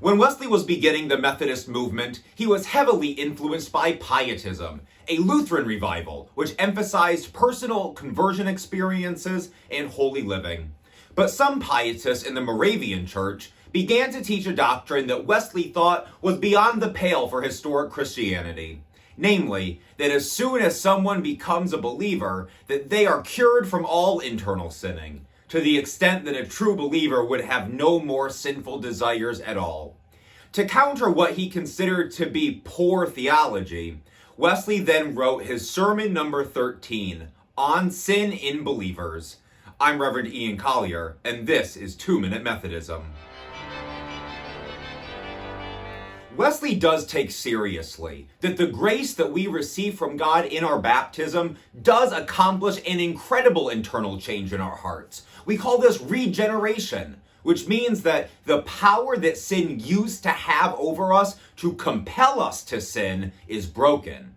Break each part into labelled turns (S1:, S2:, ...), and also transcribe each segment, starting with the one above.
S1: When Wesley was beginning the Methodist movement, he was heavily influenced by Pietism, a Lutheran revival which emphasized personal conversion experiences and holy living. But some Pietists in the Moravian Church began to teach a doctrine that Wesley thought was beyond the pale for historic Christianity. Namely, that as soon as someone becomes a believer, that they are cured from all internal sinning, to the extent that a true believer would have no more sinful desires at all. To counter what he considered to be poor theology, Wesley then wrote his sermon number 13, On Sin in Believers. I'm Reverend Ian Collier, and this is 2 Minute Methodism. Wesley does take seriously that the grace that we receive from God in our baptism does accomplish an incredible internal change in our hearts. We call this regeneration, which means that the power that sin used to have over us to compel us to sin is broken.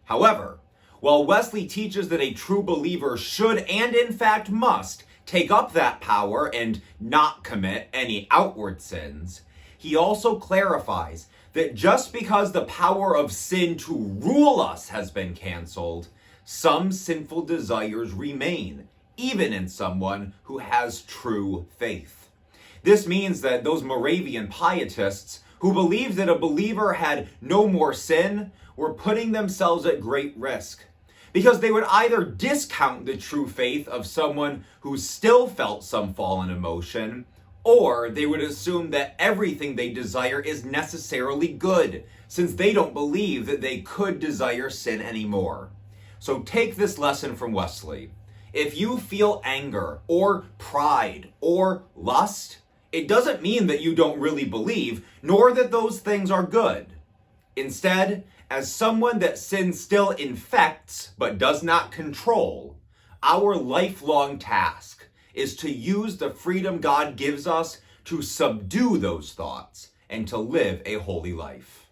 S1: However, while Wesley teaches that a true believer should and in fact must take up that power and not commit any outward sins, he also clarifies that just because the power of sin to rule us has been canceled, some sinful desires remain, even in someone who has true faith. This means that those Moravian Pietists who believed that a believer had no more sin were putting themselves at great risk, because they would either discount the true faith of someone who still felt some fallen emotion, or they would assume that everything they desire is necessarily good, since they don't believe that they could desire sin anymore. So take this lesson from Wesley. If you feel anger, or pride, or lust, it doesn't mean that you don't really believe, nor that those things are good. Instead, as someone that sin still infects but does not control, our lifelong task is to use the freedom God gives us to subdue those thoughts and to live a holy life.